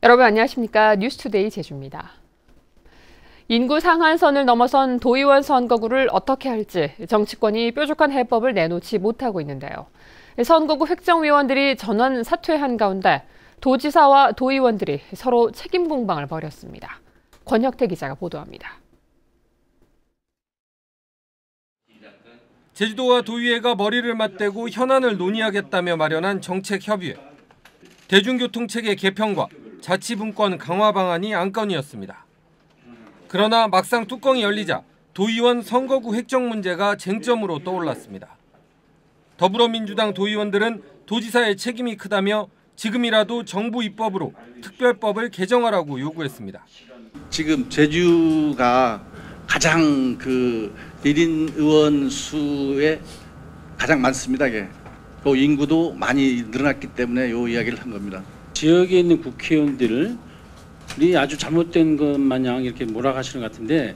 여러분 안녕하십니까? 뉴스투데이 제주입니다. 인구 상한선을 넘어선 도의원 선거구를 어떻게 할지 정치권이 뾰족한 해법을 내놓지 못하고 있는데요. 선거구 획정위원들이 전원 사퇴한 가운데 도지사와 도의원들이 서로 책임 공방을 벌였습니다. 권혁태 기자가 보도합니다. 제주도와 도의회가 머리를 맞대고 현안을 논의하겠다며 마련한 정책협의회. 대중교통체계 개편과 자치분권 강화 방안이 안건이었습니다. 그러나 막상 뚜껑이 열리자 도의원 선거구 획정 문제가 쟁점으로 떠올랐습니다. 더불어민주당 도의원들은 도지사의 책임이 크다며 지금이라도 정부 입법으로 특별법을 개정하라고 요구했습니다. 지금 제주가 가장 1인 의원 수에 가장 많습니다. 그 인구도 많이 늘어났기 때문에 이 이야기를 한 겁니다. 지역에 있는 국회의원들이 아주 잘못된 것 마냥 이렇게 몰아가시는 것 같은데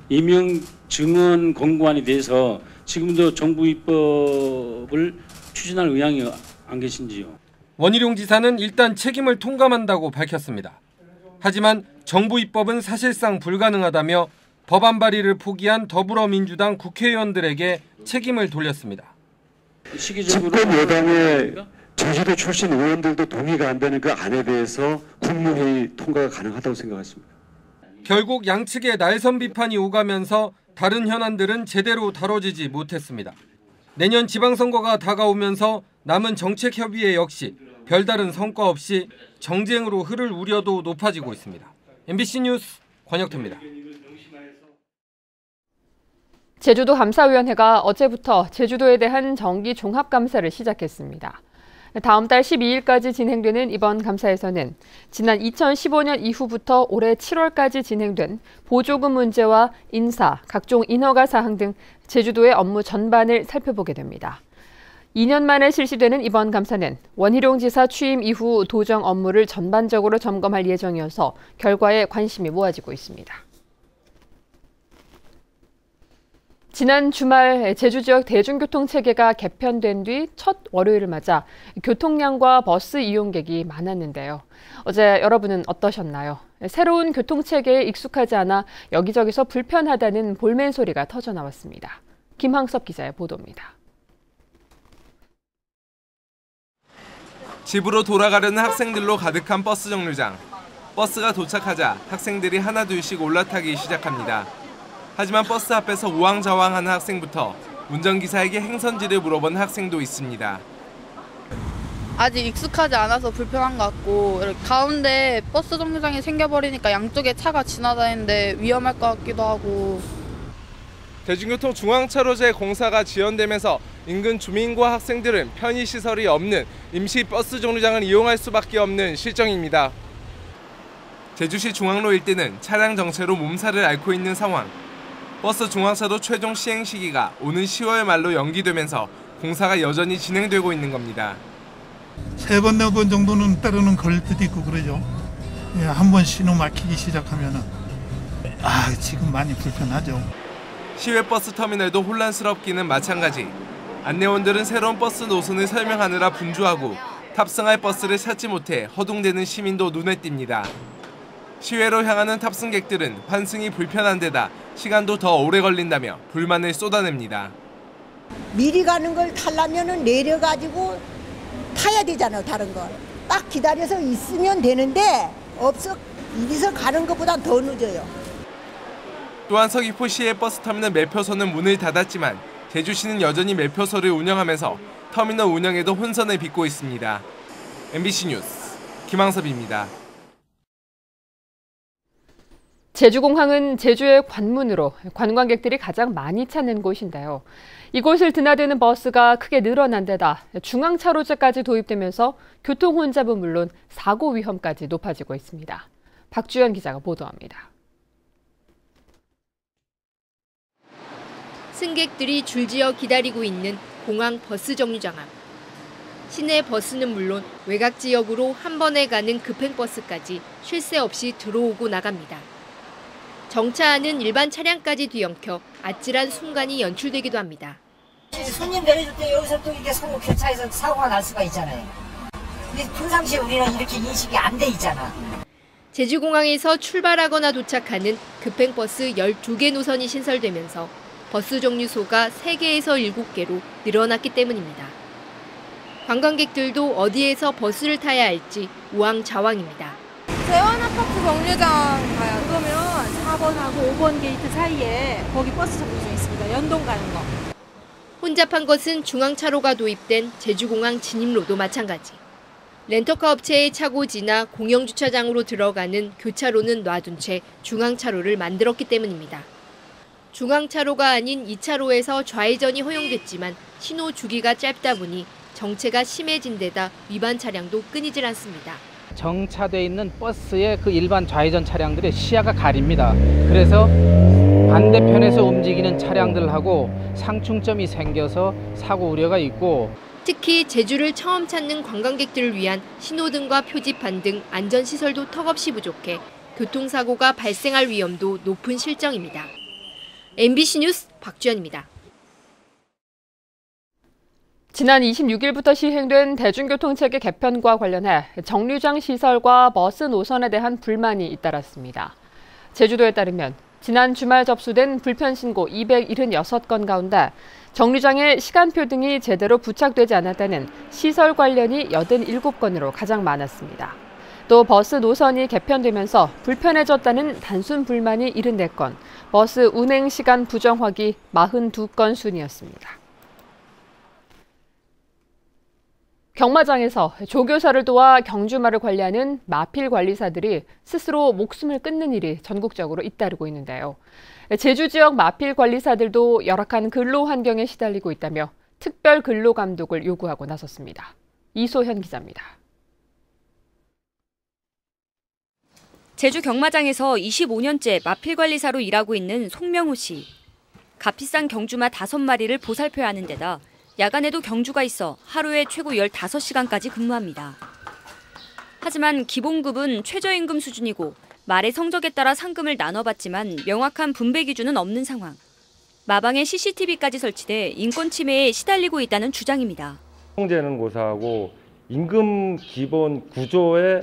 임명 증언 권고안에 대해서 지금도 정부 입법을 추진할 의향이 안 계신지요? 원희룡 지사는 일단 책임을 통감한다고 밝혔습니다. 하지만 정부 입법은 사실상 불가능하다며 법안 발의를 포기한 더불어민주당 국회의원들에게 책임을 돌렸습니다. 집권 여당의 제주도 출신 의원들도 동의가 안 되는 그 안에 대해서 국무회의 통과가 가능하다고 생각했습니다. 결국 양측의 날선 비판이 오가면서 다른 현안들은 제대로 다뤄지지 못했습니다. 내년 지방선거가 다가오면서 남은 정책협의회 역시 별다른 성과 없이 정쟁으로 흐를 우려도 높아지고 있습니다. MBC 뉴스 권혁태입니다. 제주도 감사위원회가 어제부터 제주도에 대한 정기 종합감사를 시작했습니다. 다음 달 12일까지 진행되는 이번 감사에서는 지난 2015년 이후부터 올해 7월까지 진행된 보조금 문제와 인사, 각종 인허가 사항 등 제주도의 업무 전반을 살펴보게 됩니다. 2년 만에 실시되는 이번 감사는 원희룡 지사 취임 이후 도정 업무를 전반적으로 점검할 예정이어서 결과에 관심이 모아지고 있습니다. 지난 주말 제주 지역 대중교통 체계가 개편된 뒤 첫 월요일을 맞아 교통량과 버스 이용객이 많았는데요. 어제 여러분은 어떠셨나요? 새로운 교통 체계에 익숙하지 않아 여기저기서 불편하다는 볼멘 소리가 터져 나왔습니다. 김항섭 기자의 보도입니다. 집으로 돌아가려는 학생들로 가득한 버스 정류장. 버스가 도착하자 학생들이 하나둘씩 올라타기 시작합니다. 하지만 버스 앞에서 우왕좌왕하는 학생부터 운전기사에게 행선지를 물어본 학생도 있습니다. 아직 익숙하지 않아서 불편한 것 같고 가운데 버스 정류장이 생겨버리니까 양쪽에 차가 지나다니는데 위험할 것 같기도 하고. 대중교통 중앙차로제 공사가 지연되면서 인근 주민과 학생들은 편의시설이 없는 임시 버스 정류장을 이용할 수밖에 없는 실정입니다. 제주시 중앙로 일대는 차량 정체로 몸살을 앓고 있는 상황. 버스 중앙차도 최종 시행 시기가 오는 10월 말로 연기되면서 공사가 여전히 진행되고 있는 겁니다. 3번, 4번 정도는 때로는 걸릴 때도 있고 그러죠. 한 번 신호 막히기 시작하면은 지금 많이 불편하죠. 시외버스 터미널도 혼란스럽기는 마찬가지. 안내원들은 새로운 버스 노선을 설명하느라 분주하고 탑승할 버스를 찾지 못해 허둥대는 시민도 눈에 띕니다. 시외로 향하는 탑승객들은 환승이 불편한 데다 시간도 더 오래 걸린다며 불만을 쏟아냅니다. 미리 가는 걸 타려면 내려가지고 타야 되잖아요. 다른 걸. 딱 기다려서 있으면 되는데 여기서 가는 것보다 더 늦어요. 또한 서귀포시의 버스터미널 매표소는 문을 닫았지만 제주시는 여전히 매표소를 운영하면서 터미널 운영에도 혼선을 빚고 있습니다. MBC 뉴스 김항섭입니다. 제주공항은 제주의 관문으로 관광객들이 가장 많이 찾는 곳인데요. 이곳을 드나드는 버스가 크게 늘어난 데다 중앙차로제까지 도입되면서 교통 혼잡은 물론 사고 위험까지 높아지고 있습니다. 박주연 기자가 보도합니다. 승객들이 줄지어 기다리고 있는 공항 버스 정류장 앞. 시내 버스는 물론 외곽 지역으로 한 번에 가는 급행버스까지 쉴 새 없이 들어오고 나갑니다. 정차하는 일반 차량까지 뒤엉켜 아찔한 순간이 연출되기도 합니다. 손님 내려줄 때 여기서 또 이게 교차해서 사고가 날 수가 있잖아요. 우리 평상시에 우리는 이렇게 인식이 안 돼 있잖아. 제주공항에서 출발하거나 도착하는 급행버스 12개 노선이 신설되면서 버스 종류 수가 3개에서 7개로 늘어났기 때문입니다. 관광객들도 어디에서 버스를 타야 할지 우왕좌왕입니다. 재환아파트 정류장 가요. 그러면 4번하고 5번 게이트 사이에 거기 버스 정류장 있습니다. 연동 가는 거. 혼잡한 것은 중앙차로가 도입된 제주공항 진입로도 마찬가지. 렌터카 업체의 차고 지나 공영주차장으로 들어가는 교차로는 놔둔 채 중앙차로를 만들었기 때문입니다. 중앙차로가 아닌 2차로에서 좌회전이 허용됐지만 신호 주기가 짧다 보니 정체가 심해진 데다 위반 차량도 끊이질 않습니다. 정차돼 있는 버스의 그 일반 좌회전 차량들의 시야가 가립니다. 그래서 반대편에서 움직이는 차량들하고 상충점이 생겨서 사고 우려가 있고, 특히 제주를 처음 찾는 관광객들을 위한 신호등과 표지판 등 안전시설도 턱없이 부족해 교통사고가 발생할 위험도 높은 실정입니다. MBC 뉴스 박주연입니다. 지난 26일부터 시행된 대중교통체계 개편과 관련해 정류장 시설과 버스 노선에 대한 불만이 잇따랐습니다. 제주도에 따르면 지난 주말 접수된 불편 신고 276건 가운데 정류장에 시간표 등이 제대로 부착되지 않았다는 시설 관련이 87건으로 가장 많았습니다. 또 버스 노선이 개편되면서 불편해졌다는 단순 불만이 74건, 버스 운행 시간 부정확이 42건 순이었습니다. 경마장에서 조교사를 도와 경주마를 관리하는 마필 관리사들이 스스로 목숨을 끊는 일이 전국적으로 잇따르고 있는데요. 제주 지역 마필 관리사들도 열악한 근로 환경에 시달리고 있다며 특별 근로 감독을 요구하고 나섰습니다. 이소현 기자입니다. 제주 경마장에서 25년째 마필 관리사로 일하고 있는 송명호 씨. 값비싼 경주마 5마리를 보살펴야 하는 데다 야간에도 경주가 있어 하루에 최고 15시간까지 근무합니다. 하지만 기본급은 최저임금 수준이고 말의 성적에 따라 상금을 나눠받지만 명확한 분배 기준은 없는 상황. 마방에 CCTV까지 설치돼 인권 침해에 시달리고 있다는 주장입니다. 형제는 고사하고 임금 기본 구조에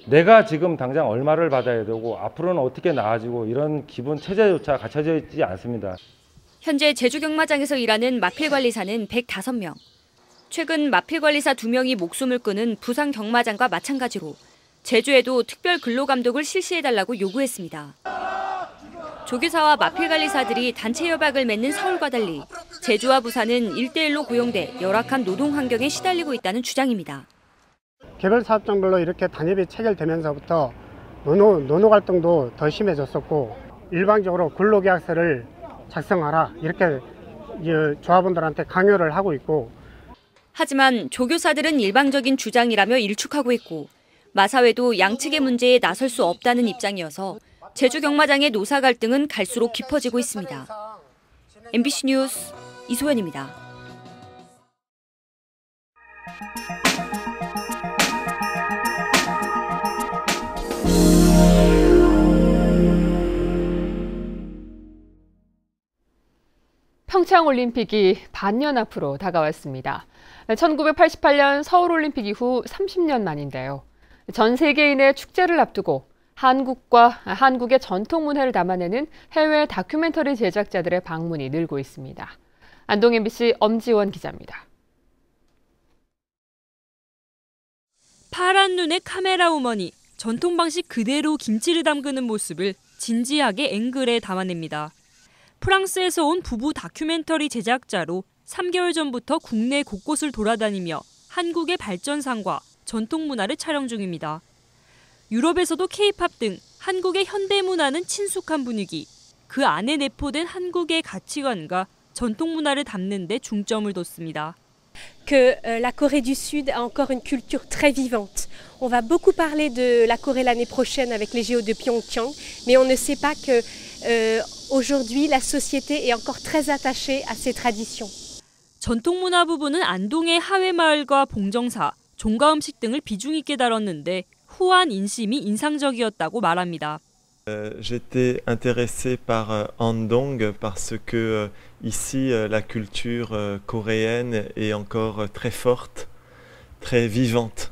내가 지금 당장 얼마를 받아야 되고 앞으로는 어떻게 나아지고 이런 기본 체제조차 갖춰져 있지 않습니다. 현재 제주 경마장에서 일하는 마필 관리사는 105명. 최근 마필 관리사 2명이 목숨을 끊은 부산 경마장과 마찬가지로 제주에도 특별 근로감독을 실시해달라고 요구했습니다. 조교사와 마필 관리사들이 단체 협약을 맺는 서울과 달리 제주와 부산은 1대1로 고용돼 열악한 노동 환경에 시달리고 있다는 주장입니다. 개별 사업장별로 이렇게 단협이 체결되면서부터 노노 갈등도 더 심해졌었고, 일방적으로 근로계약서를 작성하라 이렇게 조합원들한테 강요를 하고 있고. 하지만 조교사들은 일방적인 주장이라며 일축하고 있고 마사회도 양측의 문제에 나설 수 없다는 입장이어서 제주 경마장의 노사 갈등은 갈수록 깊어지고 있습니다. MBC 뉴스 이소연입니다. 평창올림픽이 반년 앞으로 다가왔습니다. 1988년 서울올림픽 이후 30년 만인데요. 전 세계인의 축제를 앞두고 한국의 전통 문화를 담아내는 해외 다큐멘터리 제작자들의 방문이 늘고 있습니다. 안동 MBC 엄지원 기자입니다. 파란 눈의 카메라 우먼이 전통 방식 그대로 김치를 담그는 모습을 진지하게 앵글에 담아냅니다. 프랑스에서 온 부부 다큐멘터리 제작자로 3개월 전부터 국내 곳곳을 돌아다니며 한국의 발전상과 전통 문화를 촬영 중입니다. 유럽에서도 K-팝 등 한국의 현대 문화는 친숙한 분위기, 그 안에 내포된 한국의 가치관과 전통 문화를 담는 데 중점을 뒀습니다. Que la Corée du Sud a encore une culture très vivante. On va beaucoup parler de la Corée l'année prochaine avec les JO de Pyeongchang, mais on ne sait pas que aujourd'hui la société est encore très attachée à ses traditions. 전통 문화 부분은 안동의 하회마을과 봉정사, 종가 음식 등을 비중 있게 다뤘는데 후한 인심이 인상적이었다고 말합니다. J'étais intéressé par Andong parce que ici la culture coréenne est encore très forte très vivante.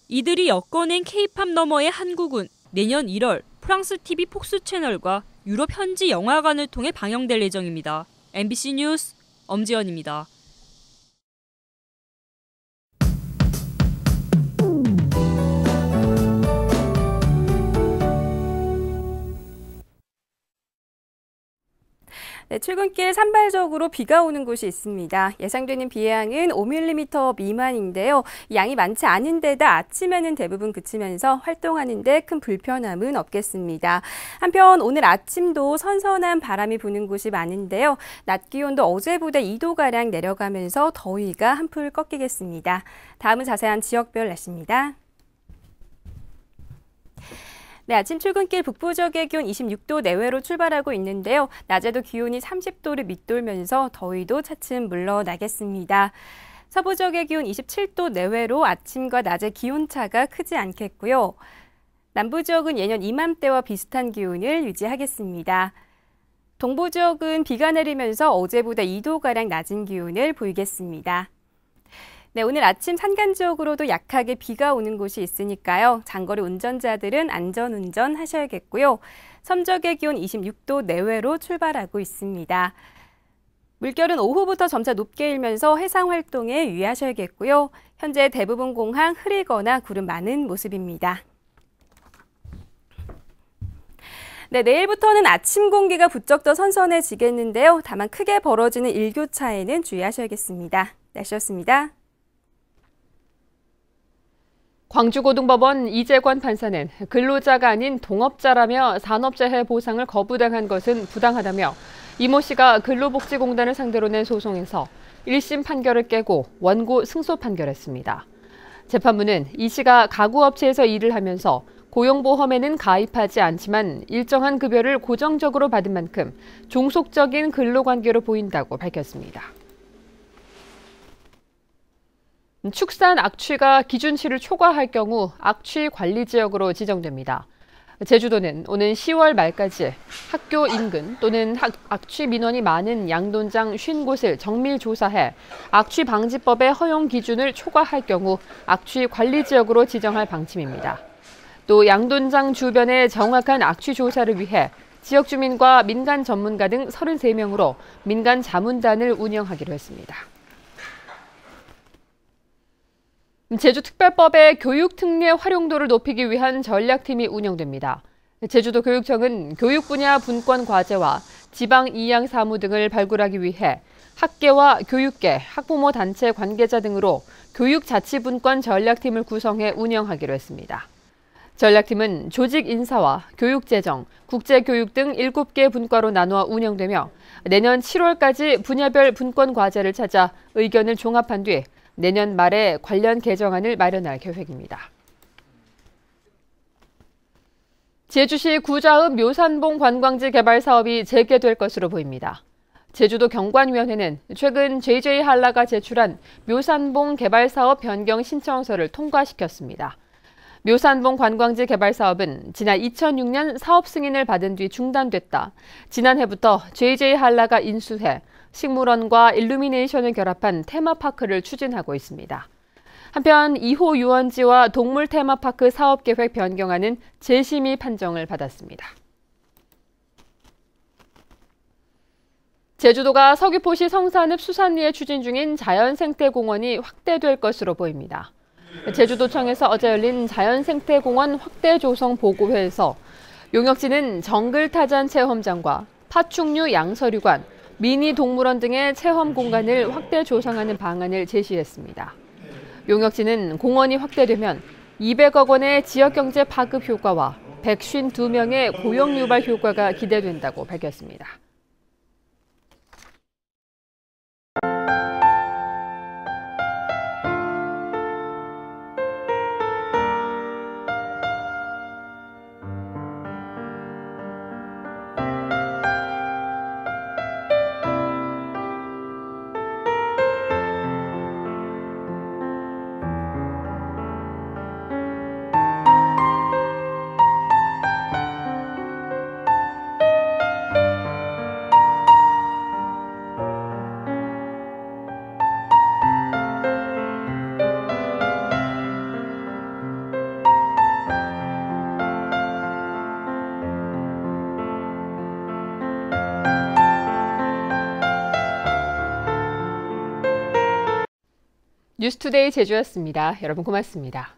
이들이 엮어낸 K-팝 너머의 한국은 내년 1월 프랑스 TV 폭스 채널과 유럽 현지 영화관을 통해 방영될 예정입니다. MBC 뉴스 엄지연입니다. 네, 출근길 산발적으로 비가 오는 곳이 있습니다. 예상되는 비 양은 5mm 미만인데요. 양이 많지 않은 데다 아침에는 대부분 그치면서 활동하는 데 큰 불편함은 없겠습니다. 한편 오늘 아침도 선선한 바람이 부는 곳이 많은데요. 낮 기온도 어제보다 2도가량 내려가면서 더위가 한풀 꺾이겠습니다. 다음은 자세한 지역별 날씨입니다. 네, 아침 출근길 북부 지역의 기온 26도 내외로 출발하고 있는데요. 낮에도 기온이 30도를 밑돌면서 더위도 차츰 물러나겠습니다. 서부 지역의 기온 27도 내외로 아침과 낮의 기온차가 크지 않겠고요. 남부 지역은 예년 이맘때와 비슷한 기온을 유지하겠습니다. 동부 지역은 비가 내리면서 어제보다 2도가량 낮은 기온을 보이겠습니다. 네, 오늘 아침 산간 지역으로도 약하게 비가 오는 곳이 있으니까요. 장거리 운전자들은 안전운전 하셔야겠고요. 섬 지역의 기온 26도 내외로 출발하고 있습니다. 물결은 오후부터 점차 높게 일면서 해상 활동에 유의하셔야겠고요. 현재 대부분 공항 흐리거나 구름 많은 모습입니다. 네, 내일부터는 아침 공기가 부쩍 더 선선해지겠는데요. 다만 크게 벌어지는 일교차에는 주의하셔야겠습니다. 날씨였습니다. 광주고등법원 이재관 판사는 근로자가 아닌 동업자라며 산업재해 보상을 거부당한 것은 부당하다며 이모 씨가 근로복지공단을 상대로 낸 소송에서 1심 판결을 깨고 원고 승소 판결했습니다. 재판부는 이 씨가 가구업체에서 일을 하면서 고용보험에는 가입하지 않지만 일정한 급여를 고정적으로 받은 만큼 종속적인 근로관계로 보인다고 밝혔습니다. 축산 악취가 기준치를 초과할 경우 악취 관리 지역으로 지정됩니다. 제주도는 오는 10월 말까지 학교 인근 또는 악취 민원이 많은 양돈장 50곳을 정밀 조사해 악취 방지법의 허용 기준을 초과할 경우 악취 관리 지역으로 지정할 방침입니다. 또 양돈장 주변의 정확한 악취 조사를 위해 지역 주민과 민간 전문가 등 33명으로 민간 자문단을 운영하기로 했습니다. 제주특별법의 교육 특례 활용도를 높이기 위한 전략팀이 운영됩니다. 제주도 교육청은 교육 분야 분권 과제와 지방 이양 사무 등을 발굴하기 위해 학계와 교육계, 학부모 단체 관계자 등으로 교육 자치 분권 전략팀을 구성해 운영하기로 했습니다. 전략팀은 조직 인사와 교육 재정, 국제 교육 등 7개 분과로 나누어 운영되며 내년 7월까지 분야별 분권 과제를 찾아 의견을 종합한 뒤 내년 말에 관련 개정안을 마련할 계획입니다. 제주시 구좌읍 묘산봉 관광지 개발 사업이 재개될 것으로 보입니다. 제주도 경관위원회는 최근 JJ 한라가 제출한 묘산봉 개발 사업 변경 신청서를 통과시켰습니다. 묘산봉 관광지 개발 사업은 지난 2006년 사업 승인을 받은 뒤 중단됐다. 지난해부터 JJ 한라가 인수해 식물원과 일루미네이션을 결합한 테마파크를 추진하고 있습니다. 한편 2호 유원지와 동물 테마파크 사업계획 변경안은 재심의 판정을 받았습니다. 제주도가 서귀포시 성산읍 수산리에 추진 중인 자연생태공원이 확대될 것으로 보입니다. 제주도청에서 어제 열린 자연생태공원 확대 조성 보고회에서 용역지는 정글타잔 체험장과 파충류 양서류관, 미니 동물원 등의 체험 공간을 확대 조성하는 방안을 제시했습니다. 용역지는 공원이 확대되면 200억 원의 지역경제 파급 효과와 152명의 고용 유발 효과가 기대된다고 밝혔습니다. 뉴스투데이 제주였습니다. 여러분 고맙습니다.